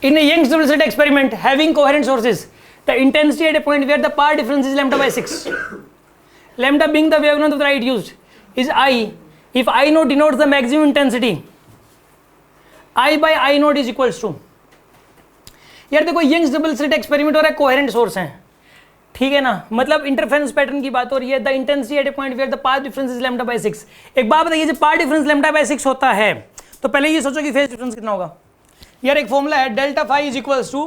In a Young's double slit experiment having coherent sources, the intensity at a point where the power difference is lambda by 6, lambda being the wavelength of the light used, is I. If I naught denotes the maximum intensity, I by I naught is equals to, यार देखो Young's double slit experiment हो रहा है, coherent source है, ठीक है ना, मतलब इंटरफेरेंस पैटर्न की बात हो रही है। The intensity at a point where the path difference is lambda by 6। एक बात बताइए, जब पाथ डिफरेंस लैम्डा बाय 6 होता है तो पहले ये सोचो कि फेज डिफरेंस कितना होगा। यार एक फॉर्मूला है, delta phi is equals to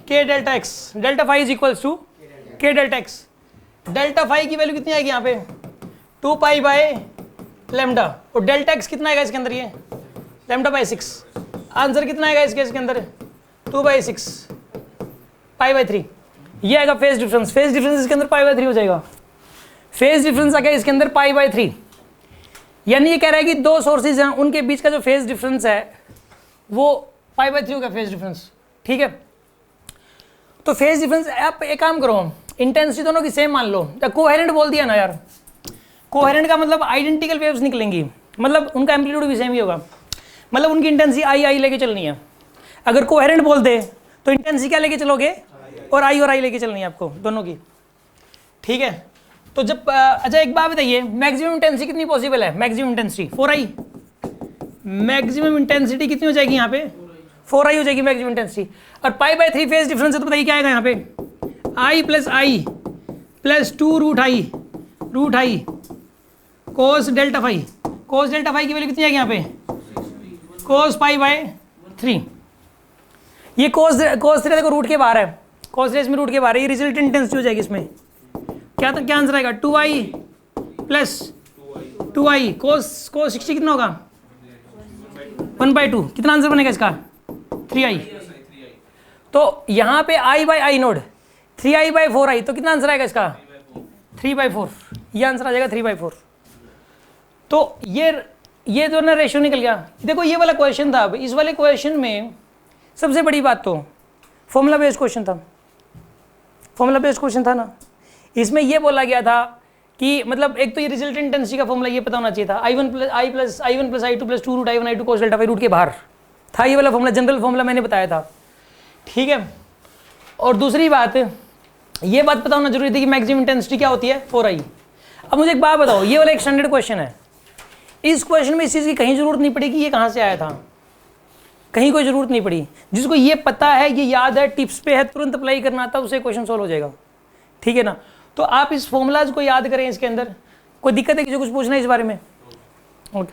K delta x, delta phi is equals to K delta x. Delta phi की वैल्यू कितनी आएगी यहाँ पे 2 पाई बाय लैम्डा, और डेल्टा एक्स कितना आएगा इसके अंदर, ये लैम्डा बाय 6। आंसर कितना आएगा इसके अंदर 2 बाई 6 पाई बाई 3, ये आएगा फेज डिफरेंस। फेज डिफरेंस इसके अंदर पाई बाई 3 हो जाएगा। फेज डिफरेंस आ गया इसके अंदर पाई बाई 3, यानी ये कह रहा है कि दो सोर्सेज हैं उनके बीच का जो फेज डिफरेंस है वो पाई बाई 3 होगा फेज डिफरेंस, ठीक है। तो फेज डिफरेंस, आप एक काम करो, इंटेंसिटी दोनों की सेम मान लो, कोहेरेंट बोल दिया ना यार, कोहेरेंट का मतलब आइडेंटिकल वेव्स निकलेंगी, मतलब उनका एम्पलीट्यूड भी सेम ही होगा, मतलब उनकी इंटेंसिटी आई लेके चलनी है। अगर कोहेरेंट बोल दे तो इंटेंसिटी क्या लेके चलोगे, और आई लेके चलनी है आपको दोनों की, ठीक है। तो जब अच्छा एक बात बताइए, मैक्सिमम इंटेंसिटी कितनी पॉसिबल है, maximum intensity 4i, maximum intensity कितनी हो जाएगी यहाँ पे 4i हो जाएगी मैक्सिमम इंटेंसिटी, और पाई बाय 3 फेज डिफरेंस है, तो बताइए क्या आएगा यहाँ पे i plus 2 root I cos delta phi. Cos delta phi की वैल्यू कितनी आएगी यहाँ पे कोस पाई बाय 3। ये कोस थीटा देखो रूट के बाहर है, कोस थीटा इसमें रूट के बाहर है, ये रिजल्टेंट इंटेंसिटी हो जाएगी इसमें। क्या आंसर आएगा 2i प्लस 2i कोस 60 कितना होगा 1/2, कितना आंसर बनेगा इसका 3i। तो यहाँ पे i by I node 3i by 4i, तो कितना आंसर आएगा इसका 3/4, ये आंसर आ जाएगा 3/4। तो ये जो ना रेशियो निकल गया। देखो ये वाला क्वेश्चन था, इस वाले क्वेश्चन में सबसे बड़ी बात तो फॉर्मूला बेस्ड क्वेश्चन था, फॉर्मूला बेस्ड क्वेश्चन था ना। इसमें ये बोला गया था कि मतलब एक तो ये रिजल्टेंट इंटेंसिटी का फॉर्मूला ये पता होना चाहिए था, i1 plus i2 plus 2 root i1 i2 cos delta phi root के बाहर था, ये वाला फॉर्मूला जनरल फॉर्मूला मैंने बताया था, ठीक है। और दूसरी बात, ये बात पता होना जरूरी थी कि मैक्सिमम इंटेंसिटी क्या होती है 4i। अब मुझे एक बात बताओ, ये वाला एक स्टैंडर्ड क्वेश्चन है, इस क्वेश्चन में इस चीज़ की कहीं जरूरत नहीं पड़ी कि ये कहाँ से आया था, कहीं कोई जरूरत नहीं पड़ी। जिसको ये पता है, ये याद है, टिप्स पे है, तुरंत अप्लाई करना आता है, उसे क्वेश्चन सॉल्व हो जाएगा, ठीक है ना। तो आप इस फॉर्मूलाज को याद करें, इसके अंदर कोई दिक्कत है, किसी को कुछ पूछना है इस बारे में, ओके।